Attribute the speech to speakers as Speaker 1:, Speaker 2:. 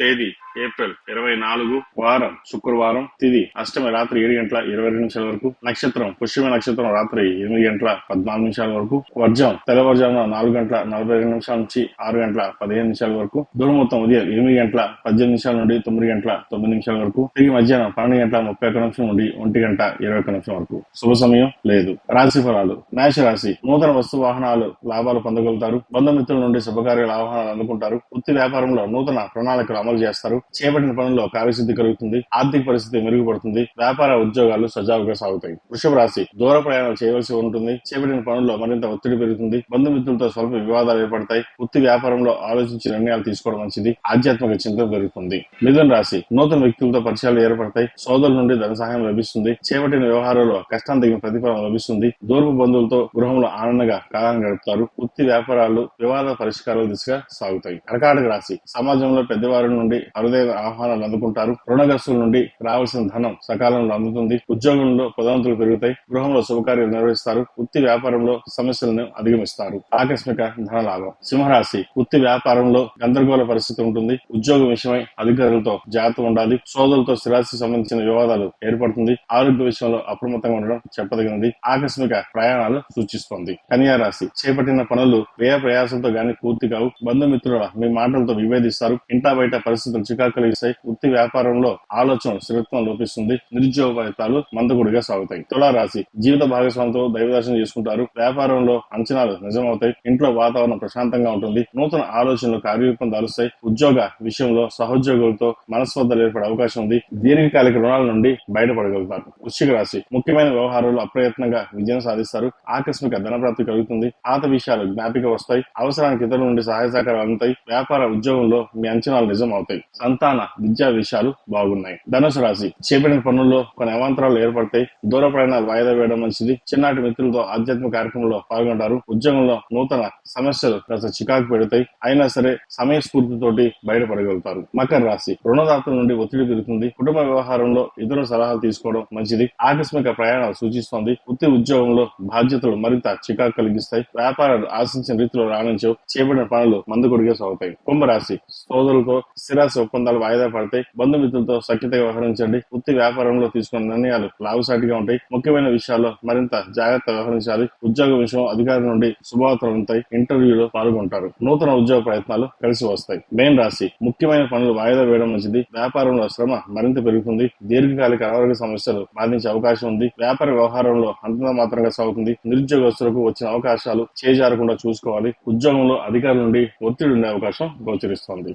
Speaker 1: తేదీ ఏప్రిల్ 24, వారం శుక్రవారం, తిథి అష్టమి రాత్రి 7:22 వరకు, నక్షత్రం పుష్యమి నక్షత్రం రాత్రి 8:14 వరకు, వర్జం తెల్లవారుజామున 4:42 నుంచి 6:15 వరకు, దుర్ముహూర్తం ఉదయం 8:18 నుండి 9:09 వరకు, తిరిగి మధ్యాహ్నం 12:31 నుండి 1:21 వరకు. శుభ సమయం లేదు. రాశి ఫలాలు. మేష రాశి. నూతన వస్తు వాహనాలు లాభాలు పొందగలుగుతారు. బంధుమిత్రుల నుండి శుభకార్యాల ఆహ్వానాలు అందుకుంటారు. వృత్తి వ్యాపారంలో నూతన ప్రణాళికలు అమలు చేస్తారు. చేపట్టిన పనుల్లో కార్యసిద్ధి కలుగుతుంది. ఆర్థిక పరిస్థితి మెరుగుపడుతుంది. వ్యాపార ఉద్యోగాలు సజావుగా సాగుతాయి. వృషభ రాశి. దూర ప్రయాణాలు చేయవలసి ఉంటుంది. చేపట్టిన పనుల్లో మరింత ఒత్తిడి పెరుగుతుంది. బంధుమిత్రులతో స్వల్ప వివాదాలు ఏర్పడతాయి. వృత్తి వ్యాపారంలో ఆలోచించి నిర్ణయాలు తీసుకోవడం మంచిది. ఆధ్యాత్మిక చింతన పెరుగుతుంది. మిథున రాశి. నూతన వ్యక్తులతో పరిచయాలు ఏర్పడతాయి. సోదరుల నుండి ధన సహాయం లభిస్తుంది. చేపట్టిన వ్యవహారాల్లో కష్టం తగిన ప్రతిఫలం లభిస్తుంది. దూరపు బంధువులతో గృహంలో ఆనందంగా కాలాన్ని గడుపుతారు. వృత్తి వ్యాపారాలు వివాద పరిష్కారాల దిశగా సాగుతాయి. కర్కాటక రాశి. సమాజంలో పెద్దవారి నుండి అరుదైన ఆహ్వానాలు అందుకుంటారు. రుణగ్రస్తుల నుండి రావాల్సిన ధనం సకాలంలో అందుతుంది. ఉద్యోగంలో పదోన్నతులు పెరుగుతాయి. గృహంలో శుభకార్యాలు నిర్వహిస్తారు. వృత్తి వ్యాపారంలో సమస్యలను అధిగమిస్తారు. ఆకస్మిక ధన లాభం. సింహరాశి. వృత్తి వ్యాపారంలో గందరగోళ పరిస్థితి ఉంటుంది. ఉద్యోగం విషయమై అధికారులతో జాగ్రత్త ఉండాలి. సోదరులతో స్థిరాస్తికి సంబంధించిన వివాదాలు ఏర్పడుతుంది. ఆరోగ్య విషయంలో అప్రమత్తంగా ఉండడం చెప్పదగినది. ఆకస్మిక ప్రయాణాలు సూచిస్తోంది. కన్యా రాశి. చేపట్టిన పనులు వ్యయ ప్రయాసంతో గాని పూర్తి కావు. బంధుమిత్రుల మీ మాటలతో విభేదిస్తారు. ఇంటా బయట పరిస్థితులు చికాకు కలిగిస్తాయి. వృత్తి వ్యాపారంలో ఆలోచన స్థిరత్వం లోపిస్తుంది. నిరుద్యోగ ఫలితాలు మందకొడిగా సాగుతాయి. తులారాశి. జీవిత భాగస్వామితో దైవదర్శనం చేసుకుంటారు. వ్యాపారంలో అంచనాలు నిజమవుతాయి. ఇంట్లో వాతావరణం ప్రశాంతంగా ఉంటుంది. నూతన ఆలోచనలు కార్యరూపం దాలుస్తాయి. ఉద్యోగ విషయంలో సహోద్యోగులతో మనస్పర్ధలు ఏర్పడే అవకాశం ఉంది. దీర్ఘకాలిక రుణాల నుండి బయటపడగలుగుతారు. వృశ్చిక రాశి. ముఖ్యమైన వ్యవహారాలు అప్రయత్నంగా విజయం సాధిస్తారు. ఆకస్మిక ధనప్రాప్తి కలుగుతుంది. పాత విషయాలు జ్ఞాపిక వస్తాయి. అవసరానికి ఇతరుల నుండి సహాయ సహకారాలు అందుతాయి. వ్యాపార ఉద్యోగంలో మీ అంచనాలు నిజం అవుతాయి. సంతాన విద్యా విషయాలు బాగున్నాయి. ధనుసు రాశి. చేపట్టిన పనుల్లో కొన్ని అవాంతరాలు ఏర్పడతాయి. దూర ప్రయాణాలు వాయిదా వేయడం మంచిది. చిన్ననాటి మిత్రులతో ఆధ్యాత్మిక కార్యక్రమంలో పాల్గొంటారు. ఉద్యోగంలో నూతన సమస్యలు కాస్త చికాకు పెడతాయి. అయినా సరే సమయస్ఫూర్తితోటి బయటపడగలుగుతారు. మకర రాశి. రుణదాతల నుండి ఒత్తిడి పెరుగుతుంది. కుటుంబ వ్యవహారంలో ఇతరుల సలహాలు తీసుకోవడం మంచిది. ఆకస్మిక ప్రయాణాలు సూచిస్తోంది. వృత్తి ఉద్యోగంలో బాధ్యతలు మరింత చికాకు కలిగిస్తాయి. వ్యాపారాలు ఆశించిన రీతిలో రాణించవు. చేపట్టిన పనులు మందుకొడిగా సాగుతాయి. కుంభరాశి. సోదరులతో స్థిరాస్తి ఒప్పందాలు వాయిదా పడతాయి. బంధుమిత్రులతో సఖ్యతగా వ్యవహరించండి. వృత్తి వ్యాపారంలో తీసుకున్న నిర్ణయాలు లాభసాటిగా ఉంటాయి. ముఖ్యమైన విషయాల్లో మరింత జాగ్రత్త వ్యవహరించాలి. ఉద్యోగ విషయం అధికారుల నుండి శుభవార్తలు ఉంటాయి. ఇంటర్వ్యూలో పాల్గొంటారు. నూతన ఉద్యోగ ప్రయత్నాలు కలిసి వస్తాయి. మేన్ రాశి. ముఖ్యమైన పనులు వాయిదా వేయడం మంచిది. వ్యాపారంలో శ్రమ మరింత పెరుగుతుంది. దీర్ఘకాలిక అనారోగ్య సమస్యలు బాధించే అవకాశం ఉంది. వ్యాపార వ్యవహారంలో అంతంత మాత్రంగా సాగుతుంది. నిరుద్యోగస్తులకు వచ్చిన అవకాశాలు చేజారకుండా చూసుకోవాలి. ఉద్యోగంలో అధికారుల నుండి ఒత్తిడి ఉండే అవకాశం గోచరిస్తోంది.